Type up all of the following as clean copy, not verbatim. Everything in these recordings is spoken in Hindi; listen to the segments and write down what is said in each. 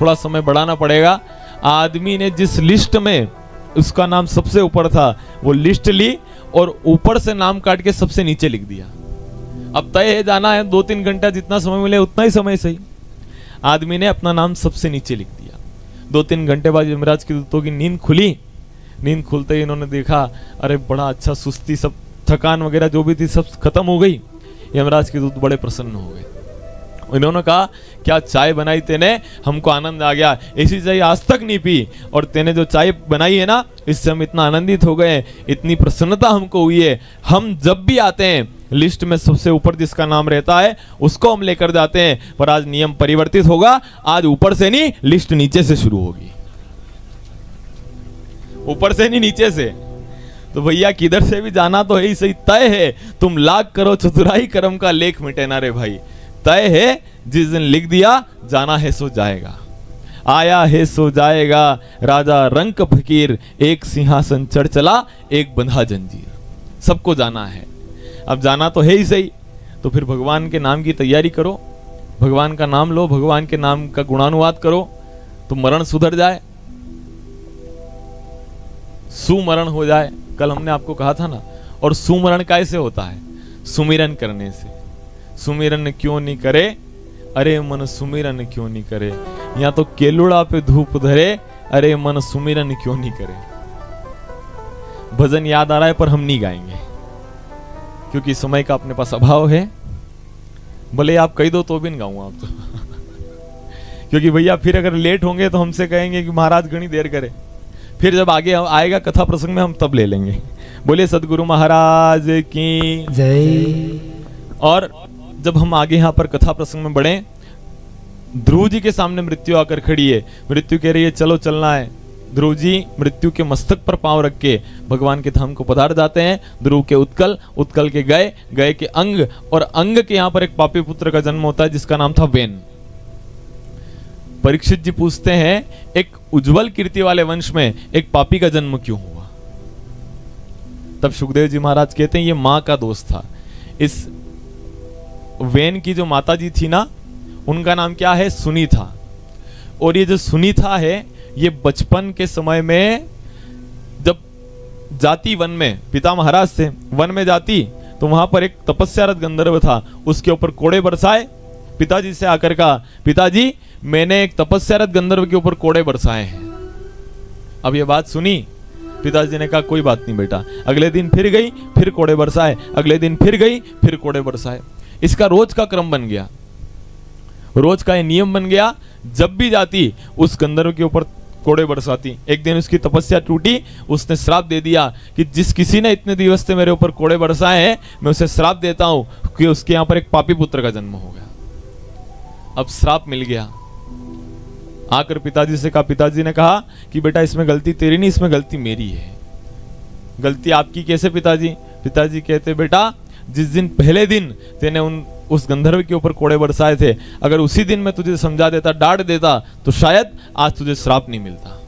थोड़ा समय बढ़ाना पड़ेगा। आदमी ने जिस लिस्ट में उसका नाम सबसे ऊपर था वो लिस्ट ली और ऊपर से नाम काट के सबसे नीचे लिख दिया। अब तय है जाना है 2-3 घंटा, जितना समय मिले उतना ही समय सही। आदमी ने अपना नाम सबसे नीचे लिख दिया। 2-3 घंटे बाद यमराज के दूतों की नींद खुली। नींद खुलते ही इन्होंने देखा अरे बड़ा अच्छा, सुस्ती सब थकान वगैरह जो भी थी सब खत्म हो गई। यमराज के दूत बड़े प्रसन्न हो गए। इन्होंने कहा क्या चाय बनाई तेने, हमको आनंद आ गया, ऐसी चाय आज तक नहीं पी, और तेने जो चाय बनाई है ना इससे हम इतना आनंदित हो गए, इतनी प्रसन्नता हमको हुई है। हम जब भी आते हैं लिस्ट में सबसे ऊपर जिसका नाम रहता है उसको हम लेकर जाते हैं, पर आज नियम परिवर्तित होगा। आज ऊपर से नहीं, लिस्ट नीचे से शुरू होगी, ऊपर से नहीं नीचे से। तो भैया किधर से भी जाना तो है ही सही, तय है। तुम लाख करो चतुराई कर्म का लेख मिटे ना रे भाई। तय है, जिस दिन लिख दिया जाना है सो जाएगा, आया है सो जाएगा। राजा रंक फकीर, एक सिंहासन चढ़ चला एक बंधा जंजीर। सबको जाना है, अब जाना तो है ही सही। तो फिर भगवान के नाम की तैयारी करो, भगवान का नाम लो, भगवान के नाम का गुणानुवाद करो तो मरण सुधर जाए, सुमरण हो जाए। कल हमने आपको कहा था ना। और सुमरण कैसे होता है? सुमिरन करने से। सुमिरन क्यों नहीं करे, अरे मन सुमिरन क्यों नहीं करे। या तो केलुड़ा पे धूप धरे, अरे मन सुमिरन क्यों नहीं करे। भजन याद आ रहा है पर हम नहीं गाएंगे क्योंकि समय का अपने पास अभाव है। भले आप कह दो तो भी नहीं गाऊंगा आप तो क्योंकि भैया फिर अगर लेट होंगे तो हमसे कहेंगे कि महाराज घनी देर करे। फिर जब आगे आएगा कथा प्रसंग में हम तब ले लेंगे। बोले सदगुरु महाराज की जय। और जब हम आगे यहाँ पर कथा प्रसंग में बढ़े, ध्रुव जी के सामने मृत्यु आकर खड़ी है। मृत्यु कह रही है चलो चलना है। ध्रुव जी मृत्यु के मस्तक पर पांव रख के भगवान के धाम को पधार जाते हैं। ध्रुव के उत्कल के गए के अंग, और अंग के यहाँ पर एक पापी पुत्र का जन्म होता है जिसका नाम था वेन। परीक्षित जी पूछते हैं एक उज्जवल कीर्ति वाले वंश में एक पापी का जन्म क्यों हुआ? तब सुखदेव जी महाराज कहते हैं ये मां का दोष था। इस वेन की जो माता जी थी ना, उनका नाम क्या है? सुनीता। और ये जो सुनीता है ये बचपन के समय में जब जाती वन में, पिता महाराज से वन में जाती तो वहां पर एक तपस्यारत गंधर्व था, उसके ऊपर कोड़े बरसाए। पिताजी से आकर कहा पिताजी मैंने एक तपस्यारत गंधर्व के ऊपर कोड़े बरसाए हैं। अब ये बात सुनी, पिताजी ने कहा कोई बात नहीं बेटा। अगले दिन फिर गई, फिर कोड़े बरसाए, अगले दिन फिर गई, फिर कोड़े बरसाए। इसका रोज का क्रम बन गया, रोज का ये नियम बन गया। जब भी जाती उस गंधर्व के ऊपर कोड़े बरसाती। एक दिन उसकी तपस्या टूटी, उसने श्राप दे दिया कि जिस किसी ने इतने दिवस से मेरे ऊपर कोड़े बरसाए हैं मैं उसे श्राप देता हूं कि उसके यहां पर एक पापी पुत्र का जन्म होगा। अब श्राप मिल गया। आकर पिताजी से कहा, पिताजी ने कहा कि बेटा इसमें गलती तेरी नहीं, इसमें गलती मेरी है। गलती आपकी कैसे पिताजी? पिताजी कहते बेटा जिस दिन पहले दिन तेने उस गंधर्व के ऊपर कोड़े बरसाए थे, अगर उसी दिन मैं तुझे समझा देता, डांट देता तो शायद आज तुझे श्राप नहीं मिलता।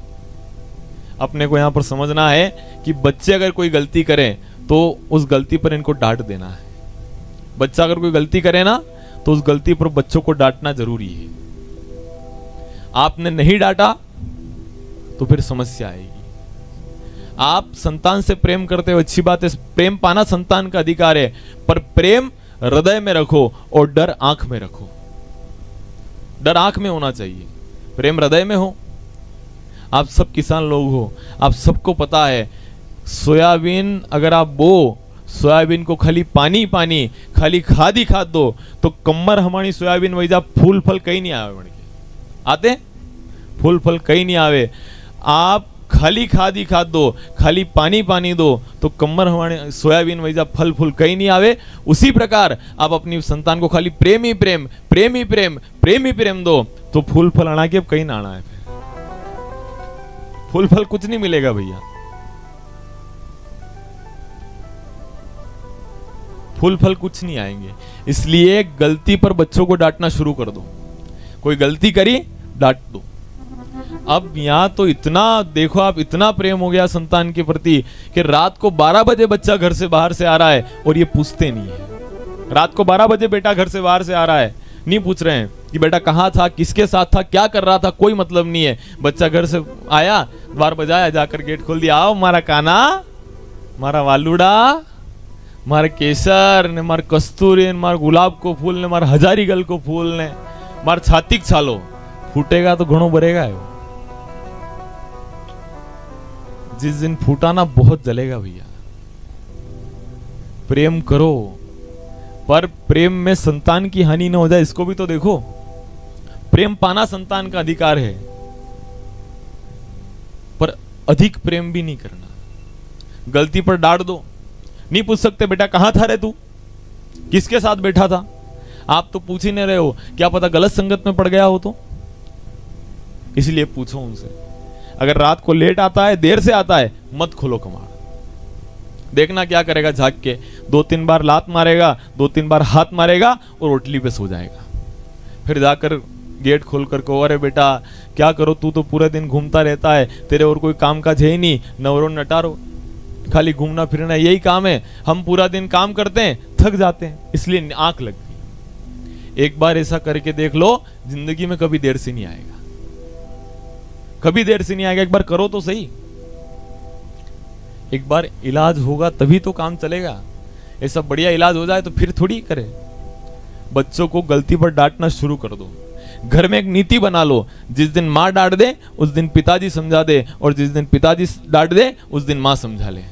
अपने को यहां पर समझना है कि बच्चे अगर कोई गलती करें तो उस गलती पर इनको डांट देना है। बच्चा अगर कोई गलती करे ना तो उस गलती पर बच्चों को डांटना जरूरी है। आपने नहीं डांटा तो फिर समस्या आएगी। आप संतान से प्रेम करते हो, अच्छी बात है, प्रेम पाना संतान का अधिकार है, पर प्रेम हृदय में रखो और डर आंख में रखो। डर आंख में होना चाहिए, प्रेम हृदय में हो। आप सब किसान लोग हो, आप सबको पता है सोयाबीन अगर आप बो, सोयाबीन को खाली पानी पानी, खाली खाद ही खाद दो तो कम्मर हमारी सोयाबीन वही जा फूल फल कहीं नहीं आवे। बन के आते फूल फल कहीं नहीं आवे। आप खाली खाद ही खाद दो, खाली पानी पानी दो तो कम्मर हमारे सोयाबीन वही जा फल फूल कहीं नहीं आवे। उसी प्रकार आप अपनी संतान को खाली प्रेम ही प्रेम, प्रेम ही प्रेम, प्रेम ही प्रेम दो तो फूल फल आना के अब कहीं ना आना है। फूल फल कुछ नहीं मिलेगा भैया। फूल फल कुछ नहीं आएंगे। इसलिए गलती पर बच्चों को डांटना शुरू कर दो। कोई गलती करी डांट दो। अब यहां तो इतना देखो, आप इतना प्रेम हो गया संतान के प्रति कि रात को 12 बजे बच्चा घर से बाहर से आ रहा है और ये पूछते नहीं है। रात को 12 बजे बेटा घर से बाहर से आ रहा है, नहीं पूछ रहे हैं कि बेटा कहाँ था, किसके साथ था, क्या कर रहा था, कोई मतलब नहीं है। बच्चा घर से आया, द्वार बजाया, जाकर गेट खोल दिया, आओ मारा काना, मारा वालुड़ा, मारे केसर ने, मार कस्तूरी ने, मार गुलाब को फूल ने, मार हजारीगल को फूल ने, मार छातिक छालो, फूटेगा तो घणो भरेगा। जिस दिन फूटाना बहुत जलेगा भैया। प्रेम करो, पर प्रेम में संतान की हानि न हो जाए, इसको भी तो देखो। प्रेम पाना संतान का अधिकार है, पर अधिक प्रेम भी नहीं करना। गलती पर डांट दो, नहीं पूछ सकते बेटा कहां था रे तू, किसके साथ बैठा था। आप तो पूछ ही नहीं रहे हो, क्या पता गलत संगत में पड़ गया हो तो। इसलिए पूछो उनसे। अगर रात को लेट आता है, देर से आता है, मत खोलो कमाड़, देखना क्या करेगा। झांक के 2-3 बार लात मारेगा, 2-3 बार हाथ मारेगा और ओटली पे सो जाएगा। फिर जाकर गेट खोल कर को, अरे बेटा क्या करो, तू तो पूरे दिन घूमता रहता है, तेरे और कोई काम काज है ही नहीं, नवरो नटारो, खाली घूमना फिरना यही काम है। हम पूरा दिन काम करते हैं, थक जाते हैं, इसलिए आंख लगती। एक बार ऐसा करके देख लो, जिंदगी में कभी देर से नहीं आएगा, कभी देर से नहीं आएगा। एक बार करो तो सही, एक बार इलाज होगा तभी तो काम चलेगा। ऐसा बढ़िया इलाज हो जाए तो फिर थोड़ी करे। बच्चों को गलती पर डांटना शुरू कर दो। घर में एक नीति बना लो, जिस दिन माँ डांट दे उस दिन पिताजी समझा दे, और जिस दिन पिताजी डांट दे उस दिन माँ समझा ले।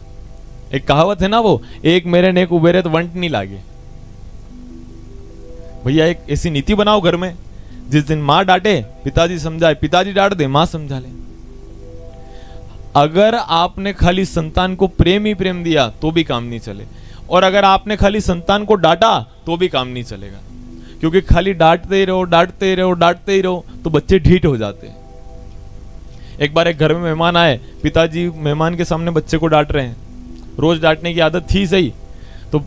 एक कहावत है ना, वो एक मेरे नेक उबेरे तो वंट नहीं लागे। भैया एक ऐसी नीति बनाओ घर में, जिस दिन माँ डांटे पिताजी समझाए, पिताजी डांट दे माँ समझा ले। अगर आपने खाली संतान को प्रेम ही प्रेम दिया तो भी काम नहीं चले, और अगर आपने खाली संतान को डांटा तो भी काम नहीं चलेगा। क्योंकि खाली डांटते ही रहो, डांटते ही रहो, डांटते ही रहो तो बच्चे ढीठ हो जाते हैं। एक बार एक घर में मेहमान आए, पिताजी मेहमान के सामने बच्चे को डांट रहे हैं। रोज डांटने की आदत थी सही, तो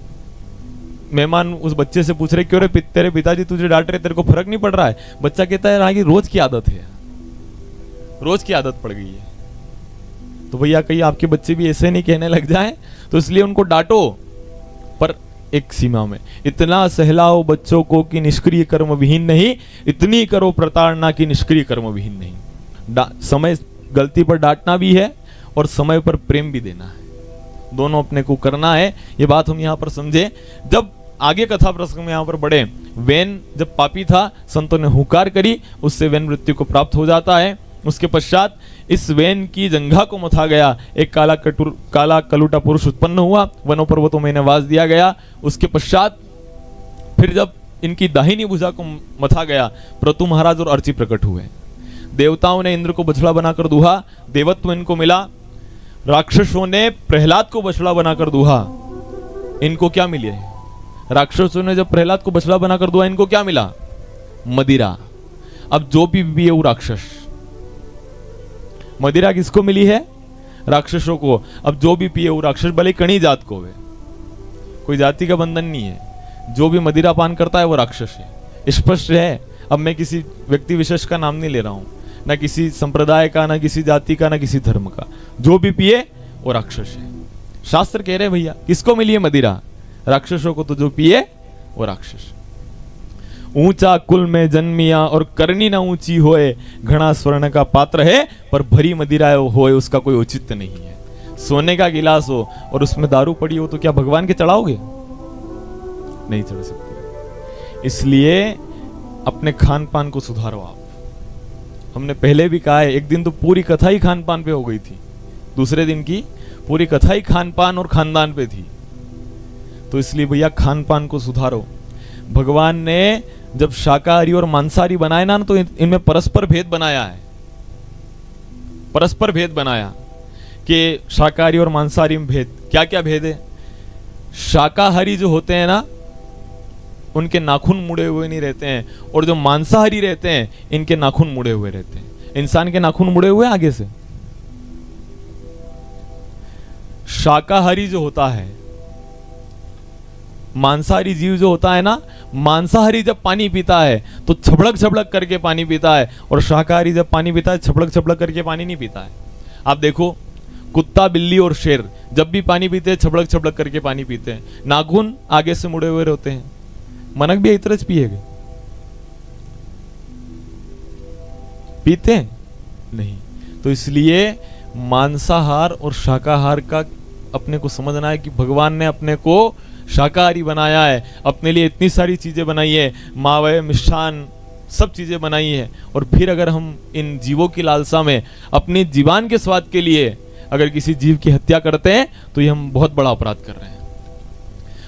मेहमान उस बच्चे से पूछ रहे, क्यों रे तेरे पिताजी तुझे डांट रहे, तेरे को फर्क नहीं पड़ रहा है। बच्चा कहता है कि रोज की आदत है, रोज की आदत पड़ गई है। तो भैया कहीं आपके बच्चे भी ऐसे नहीं कहने लग जाए, तो इसलिए उनको डांटो, पर एक सीमा में। इतना सहलाओ बच्चों को कि निष्क्रिय कर्म विहीन नहीं, इतनी करो प्रताड़ना की निष्क्रिय कर्म विहीन नहीं। समय गलती पर डांटना भी है और समय पर प्रेम भी देना है, दोनों अपने को करना है। ये बात हम यहाँ पर समझे। जब आगे कथा प्रसंग में यहाँ पर बढ़े, वैन जब पापी था, संतों ने हुकार करी, उससे वैन मृत्यु को प्राप्त हो जाता है। उसके पश्चात इस वैन की जंघा को मथा गया, एक काला कलूटा पुरुष उत्पन्न हुआ, वनों पर्वतों में इन्हें वास दिया गया। उसके पश्चात फिर जब इनकी दाहिनी भुजा को मथा गया, प्रतु महाराज और अर्ची प्रकट हुए। देवताओं ने इंद्र को बछड़ा बनाकर दूहा, देवत्व इनको मिला। राक्षसों ने प्रहलाद को बछड़ा बनाकर दूहा, इनको क्या मिले? राक्षसों ने जब प्रहलाद को बछड़ा बनाकर दूहा, इनको क्या मिला? मदिरा। अब जो भी पिए वो राक्षस। मदिरा किसको मिली है? राक्षसों को। अब जो भी पिए वो राक्षस, भले कणी जात को वे, कोई जाति का बंधन नहीं है। जो भी मदिरा पान करता है वो राक्षस है, स्पष्ट है। अब मैं किसी व्यक्ति विशेष का नाम नहीं ले रहा हूं, ना किसी संप्रदाय का, ना किसी जाति का, ना किसी धर्म का। जो भी पिए वो राक्षस है। शास्त्र कह रहे भैया किसको मिली है मदिरा? राक्षसों को। तो जो पिए वो राक्षस। ऊंचा कुल में जन्मिया और करनी ना ऊंची होए, घना स्वर्ण का पात्र है पर भरी मदिरा होए उसका कोई औचित्य नहीं है। सोने का गिलास हो और उसमें दारू पड़ी हो तो क्या भगवान के चढ़ाओगे? नहीं चढ़ सकते। इसलिए अपने खान पान को सुधारो आप। हमने पहले भी कहा है, एक दिन तो पूरी कथा ही खान पान पे हो गई थी, दूसरे दिन की पूरी कथा ही खान पान और खानदान पे थी। तो इसलिए भैया खान पान को सुधारो। भगवान ने जब शाकाहारी और मांसाहारी बनाए ना, तो इनमें परस्पर भेद बनाया है। परस्पर भेद बनाया कि शाकाहारी और मांसाहारी में भेद। क्या क्या भेद है? शाकाहारी जो होते हैं ना, उनके नाखून मुड़े हुए नहीं रहते हैं, और जो मांसाहारी रहते हैं इनके नाखून मुड़े हुए रहते हैं। इंसान के नाखून मुड़े हुए आगे से। शाकाहारी जो होता है, मांसाहारी जीव जो होता है ना, मांसाहारी जब पानी पीता है तो छबड़क छबड़क करके पानी पीता है, और शाकाहारी जब पानी पीता है छबड़क छबड़क करके पानी नहीं पीता है। आप देखो, कुत्ता, बिल्ली और शेर जब भी पानी पीते हैं छबड़क छबड़क करके पानी पीते हैं, नाखून आगे से मुड़े हुए रहते हैं। मनक भी इस तरह पिएगा, पीते नहीं। तो इसलिए मांसाहार और शाकाहार का अपने को समझना है कि भगवान ने अपने को शाकाहारी बनाया है, अपने लिए इतनी सारी चीजें बनाई है, मावे मिष्ठान सब चीजें बनाई है, और फिर अगर हम इन जीवों की लालसा में अपनी जीवान के स्वाद के लिए अगर किसी जीव की हत्या करते हैं तो ये हम बहुत बड़ा अपराध कर रहे हैं।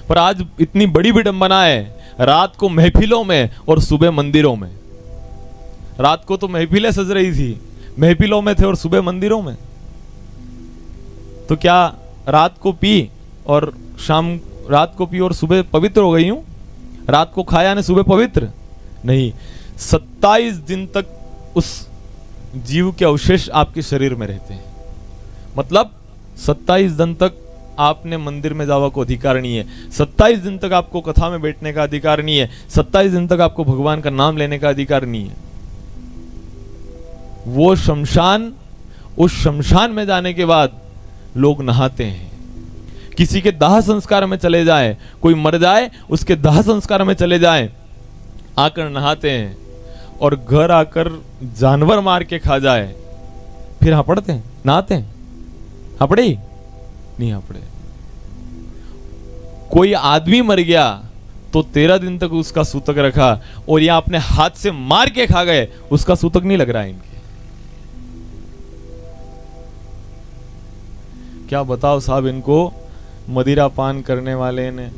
पर आज इतनी बड़ी विडंबना है, रात को महफिलों में और सुबह मंदिरों में। रात को तो महफिलें सज रही थी, महफिलों में थे और सुबह मंदिरों में। तो क्या रात को पी और रात को पी और सुबह पवित्र हो गई हूं? रात को खाया ने सुबह पवित्र नहीं। 27 दिन तक उस जीव के अवशेष आपके शरीर में रहते हैं। मतलब 27 दिन तक आपने मंदिर में जावा को अधिकार नहीं है, 27 दिन तक आपको कथा में बैठने का अधिकार नहीं है, 27 दिन तक आपको भगवान का नाम लेने का अधिकार नहीं है। वो शमशान, उस शमशान में जाने के बाद लोग नहाते हैं। किसी के दाह संस्कार में चले जाए, कोई मर जाए उसके दाह संस्कार में चले जाए, आकर नहाते हैं, और घर आकर जानवर मार के खा जाए फिर हापड़ते हैं, नहाते हैं? हापड़े नहीं हापड़े। कोई आदमी मर गया तो 13 दिन तक उसका सूतक रखा, और यहां अपने हाथ से मार के खा गए, उसका सूतक नहीं लग रहा है इनके। क्या बताओ साहब, इनको मदिरा पान करने वाले ने।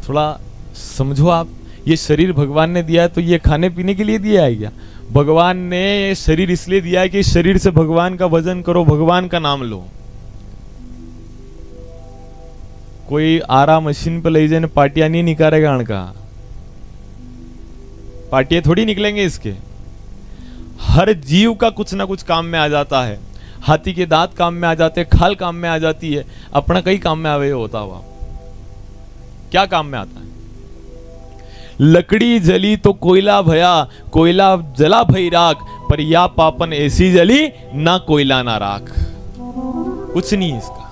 थोड़ा समझो आप, ये शरीर भगवान ने दिया है तो ये खाने पीने के लिए दिया है क्या? भगवान ने ये शरीर इसलिए दिया है कि इस शरीर से भगवान का भजन करो, भगवान का नाम लो। कोई आरा मशीन पे ले जाने पार्टियां नहीं निकालेगा अणका, पार्टियां थोड़ी निकलेंगे इसके। हर जीव का कुछ ना कुछ काम में आ जाता है। हाथी के दांत काम में आ जाते हैं, खाल काम में आ जाती है, अपना कई काम में आवे होता हुआ। क्या काम में आता है? लकड़ी जली तो कोयला भया, कोयला जला भई राख, पर या पापन ऐसी जली ना कोयला ना राख। कुछ नहीं इसका।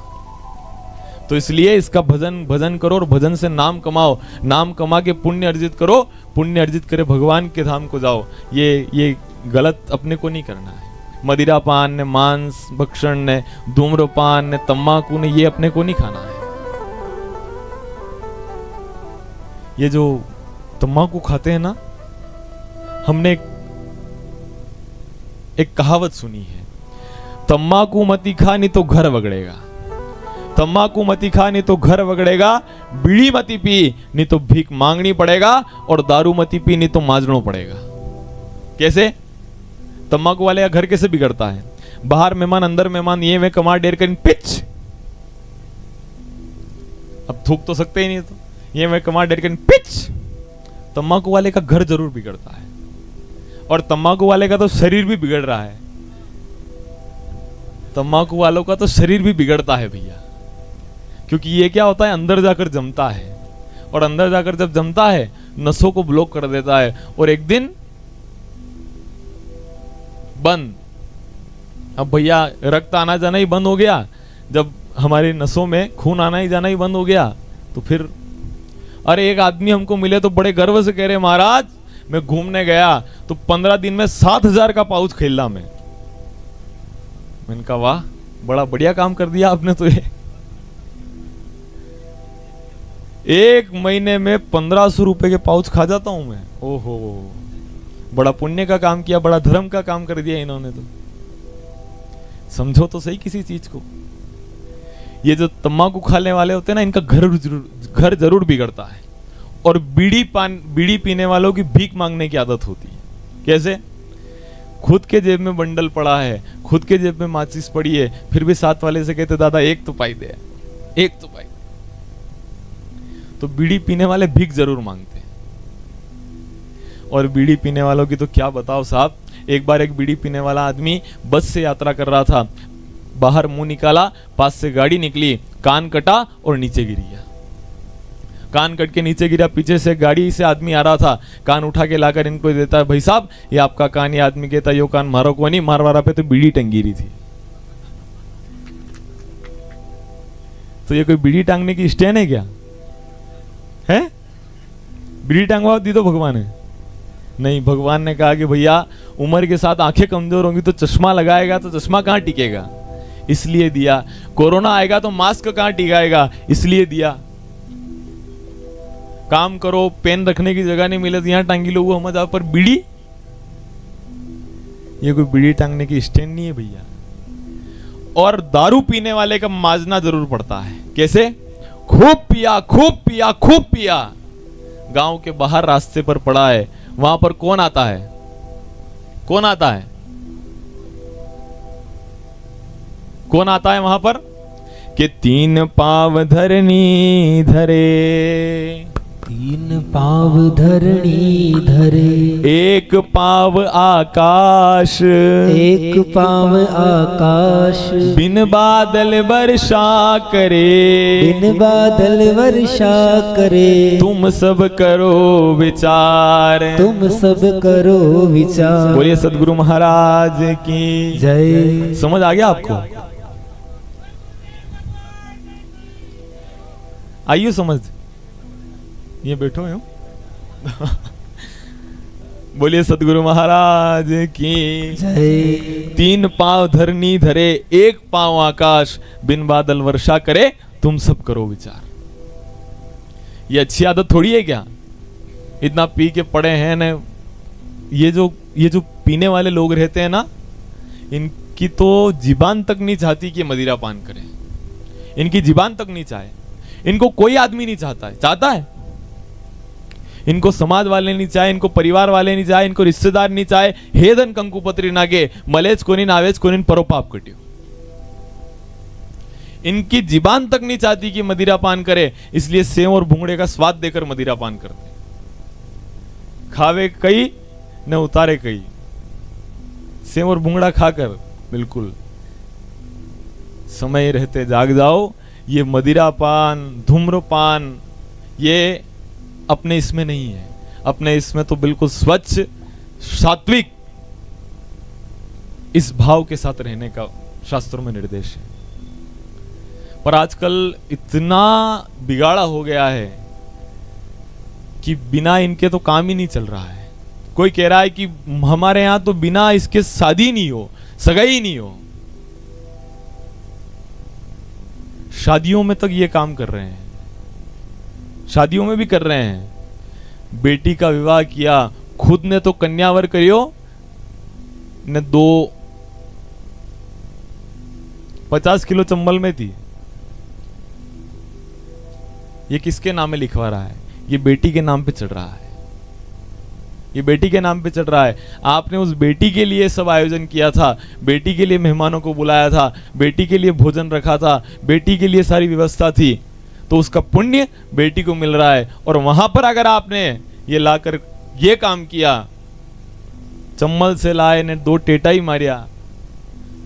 तो इसलिए इसका भजन करो और भजन से नाम कमाओ, नाम कमा के पुण्य अर्जित करो, पुण्य अर्जित करे भगवान के धाम को जाओ। ये गलत अपने को नहीं करना है। मदिरापान ने, मांस भक्षण ने, धूम्रपान ने, तंबाकू ने, ये अपने को नहीं खाना है। ये जो तंबाकू खाते हैं ना, हमने एक कहावत सुनी है, तंबाकू मती खा नहीं तो घर बगड़ेगा, तंबाकू मती खा नहीं तो घर बगड़ेगा, बीड़ी मती पी नहीं तो भीख मांगनी पड़ेगा, और दारू मती पी नहीं तो माजनो पड़ेगा। कैसे? तंबाकू वाले का घर कैसे बिगड़ता है? बाहर मेहमान अंदर मेहमान, ये मैं कमार डेर कर पिच, अब थूक तो सकते ही नहीं, तो ये मैं कमार डेर कर पिच। तंबाकू वाले का घर जरूर बिगड़ता है, और तंबाकू वाले का तो शरीर भी बिगड़ रहा है। तंबाकू वालों का तो शरीर भी बिगड़ता है भैया, क्योंकि ये क्या होता है, अंदर जाकर जमता है, और अंदर जाकर जब जमता है नसों को ब्लॉक कर देता है, और एक दिन बंद। अब भैया रक्त आना जाना ही बंद हो गया, जब हमारी नसों में खून आना ही जाना ही बंद हो गया, तो फिर अरे एक आदमी हमको मिले तो बड़े गर्व से कह रहे, महाराज मैं घूमने गया तो 15 दिन में 7,000 का पाउच खेला मैंने कहा वाह बड़ा बढ़िया काम कर दिया आपने तो। ये एक महीने में 1500 रुपए के पाउच खा जाता हूं मैं। ओहो, बड़ा पुण्य का काम किया, बड़ा धर्म का काम कर दिया इन्होंने तो। समझो तो सही किसी चीज को। ये जो तंबाकू खाने वाले होते हैं ना, इनका घर जरूर बिगड़ता है। और बीड़ी पीने वालों की भीख मांगने की आदत होती है। कैसे? खुद के जेब में बंडल पड़ा है, खुद के जेब में माचिस पड़ी है, फिर भी साथ वाले से कहते दादा एक तो पाई दे, एक तो पाई। तो बीड़ी पीने वाले भीख जरूर मांगते हैं। और बीड़ी पीने वालों की तो क्या बताओ साहब। एक बार एक बीड़ी पीने वाला आदमी बस से यात्रा कर रहा था, बाहर मुंह निकाला, पास से गाड़ी निकली, कान कटा और नीचे गिर गया। कान कट के नीचे गिरा, पीछे से गाड़ी से आदमी आ रहा था, कान उठा के लाकर इनको देता है, भाई साहब ये आपका कान। ये आदमी कहता यो कान मारो को नहीं, मारवारा पे तो बीड़ी टंगी रही थी। तो ये कोई बीड़ी टांगने की स्टैंड है क्या? है बीड़ी टांगवा दी तो भगवान है? नहीं, भगवान ने कहा कि भैया उम्र के साथ आंखें कमजोर होंगी तो चश्मा लगाएगा तो चश्मा कहां टिकेगा, इसलिए दिया। कोरोना आएगा तो मास्क कहां टिकाएगा, इसलिए दिया। काम करो, पेन रखने की जगह नहीं मिले तो यहां टांगी लो, वो हम जा पर बीड़ी, ये कोई बीड़ी टांगने की स्टैंड नहीं है भैया। और दारू पीने वाले का माजना जरूर पड़ता है। कैसे? खूब पिया, खूब पिया, खूब पिया। गांव के बाहर रास्ते पर पड़ा है, वहां पर कौन आता है? कौन आता है? कौन आता है वहां पर? कि 3 पाँव धरनी धरे, 3 पाँव धरणी धरे, 1 पाँव आकाश, 1 पाँव आकाश, बिन बादल वर्षा करे, बिन बादल वर्षा करे, तुम सब करो विचार, तुम सब करो विचार। बोलिए सदगुरु महाराज की जय। समझ आ गया आपको? आइए समझ, ये बैठो हो। बोलिए सदगुरु महाराज की जय। 3 पाँव धरनी धरे, 1 पाँव आकाश, बिन बादल वर्षा करे, तुम सब करो विचार। ये अच्छी आदत थोड़ी है क्या? इतना पी के पड़े हैं ना। ये जो पीने वाले लोग रहते हैं ना, इनकी तो जीबान तक नहीं चाहती कि मदिरा पान करें। इनकी जीबान तक नहीं चाहे, इनको कोई आदमी नहीं चाहता है। चाहता है? इनको समाज वाले नहीं चाहे, इनको परिवार वाले नहीं चाहे, इनको रिश्तेदार नहीं चाहे। हेदन कंकुपत्री नागे मलेज कोनी नावेज कोनी परो पाप कटियो। इनकी जीबान तक नहीं चाहती कि मदिरा पान करे, इसलिए सेव और भूंगड़े का स्वाद देकर मदिरा पान करते। खावे कई न उतारे कई, सेव और भूंगड़ा खाकर बिल्कुल समय रहते जाग जाओ। ये मदिरा पान, धूम्रपान, ये अपने इसमें नहीं है। अपने इसमें तो बिल्कुल स्वच्छ, सात्विक, इस भाव के साथ रहने का शास्त्रों में निर्देश है। पर आजकल इतना बिगाड़ा हो गया है कि बिना इनके तो काम ही नहीं चल रहा है। कोई कह रहा है कि हमारे यहां तो बिना इसके शादी नहीं हो, सगाई नहीं हो। शादियों में तक ये काम कर रहे हैं, शादियों में भी कर रहे हैं। बेटी का विवाह किया, खुद ने तो कन्यावर करियो ने 50 किलो चंबल में थी। ये किसके नाम में लिखवा रहा है? ये बेटी के नाम पे चढ़ रहा है। ये बेटी के नाम पे चढ़ रहा है। आपने उस बेटी के लिए सब आयोजन किया था, बेटी के लिए मेहमानों को बुलाया था, बेटी के लिए भोजन रखा था, बेटी के लिए सारी व्यवस्था थी, तो उसका पुण्य बेटी को मिल रहा है। और वहां पर अगर आपने ये लाकर ये काम किया, चम्मल से लाए ने 2 टेटा ही मारिया,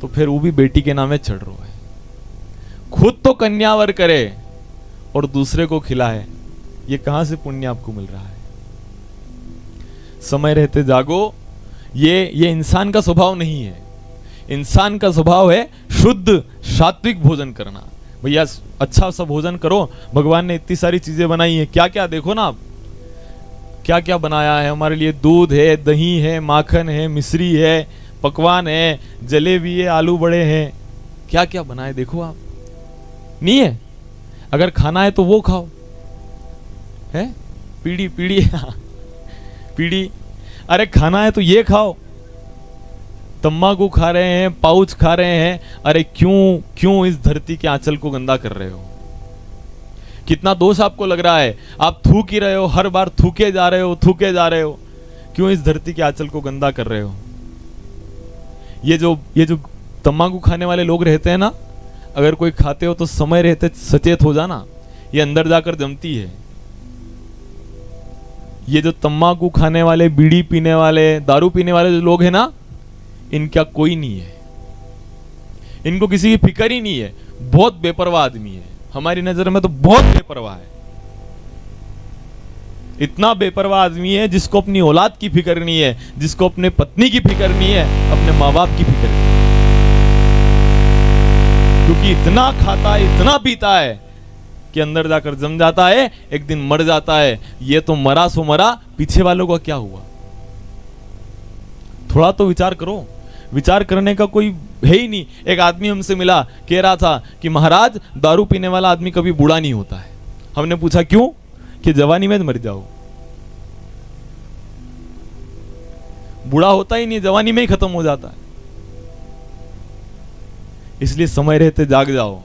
तो फिर वो भी बेटी के नाम में चढ़ रहा है। खुद तो कन्यावर करे और दूसरे को खिलाए, ये कहां से पुण्य आपको मिल रहा है? समय रहते जागो। ये इंसान का स्वभाव नहीं है। इंसान का स्वभाव है शुद्ध सात्विक भोजन करना। भैया अच्छा सा भोजन करो। भगवान ने इतनी सारी चीजें बनाई है, क्या क्या देखो ना आप, क्या क्या बनाया है हमारे लिए। दूध है, दही है, माखन है, मिश्री है, पकवान है, जलेबी है, आलू बड़े हैं, क्या क्या बनाए देखो आप। नहीं है? अगर खाना है तो वो खाओ। है पीढ़ी पीढ़ी पीढ़ी, अरे खाना है तो ये खाओ। तम्बाकू खा रहे हैं, पाउच खा रहे हैं, अरे क्यों इस धरती के आंचल को गंदा कर रहे हो? कितना दोष आपको लग रहा है? आप थूक ही रहे हो, हर बार थूके जा रहे हो, थूके जा रहे हो। क्यों इस धरती के आंचल को गंदा कर रहे हो? ये जो तम्बाकू खाने वाले लोग रहते हैं ना, अगर कोई खाते हो तो समय रहते सचेत हो जाना, ये अंदर जाकर जमती है। ये जो तम्बाकू खाने वाले, बीड़ी पीने वाले, दारू पीने वाले जो लोग हैं ना, इनका कोई नहीं है, इनको किसी की फिक्र ही नहीं है। बहुत बेपरवाह आदमी है, हमारी नजर में तो बहुत बेपरवाह है। इतना बेपरवाह आदमी है जिसको अपनी औलाद की फिक्र नहीं है, जिसको अपने पत्नी की फिक्र नहीं है, अपने माँ बाप की फिक्र नहीं है। क्योंकि इतना खाता है, इतना पीता है कि अंदर जाकर जम जाता है, एक दिन मर जाता है। ये तो मरा सो मरा, पीछे वालों का क्या हुआ? थोड़ा तो विचार करो। विचार करने का कोई है ही नहीं। एक आदमी हमसे मिला, कह रहा था कि महाराज दारू पीने वाला आदमी कभी बूढ़ा नहीं होता है। हमने पूछा क्यों? कि जवानी में मर जाओ। बूढ़ा होता ही नहीं, जवानी में ही खत्म हो जाता है। इसलिए समय रहते जाग जाओ।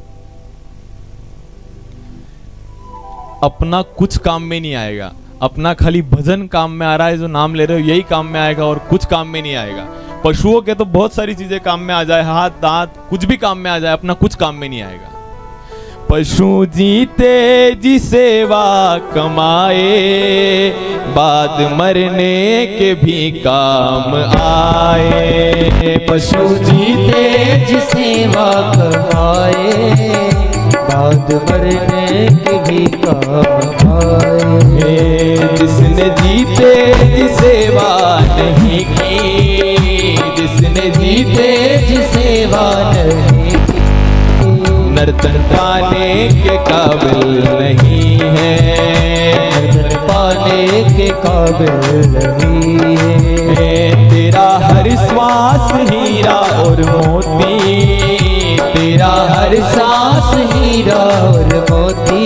अपना कुछ काम में नहीं आएगा, अपना खाली भजन काम में आ रहा है, जो नाम ले रहे हो यही काम में आएगा और कुछ काम में नहीं आएगा। पशुओं के तो बहुत सारी चीजें काम में आ जाए, हाथ दांत कुछ भी काम में आ जाए, अपना कुछ काम में नहीं आएगा। पशु जीते जी सेवा कमाए, बाद मरने के भी काम आए। पशु जीते जी सेवा कमाए, बाद मरने के भी काम आए। जिसने जीते जी सेवा नहीं की, जिसने जीते जी सेवा नहीं की, नर्तन पाने के काबिल नहीं है, नर्तन पाने के काबिल नहीं है। तेरा हर श्वास हीरा और मोती, तेरा हर सांस हीरा और मोती,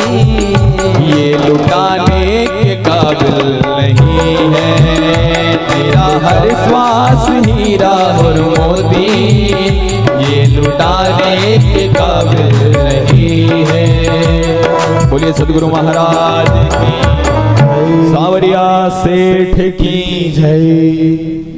ये लुटाने के काबिल नहीं है। तेरा हर श्वास हीरा और मोती, ये लुटाने के काबिल नहीं है। बोलिए सदगुरु महाराज की, सांवरिया सेठ की जय।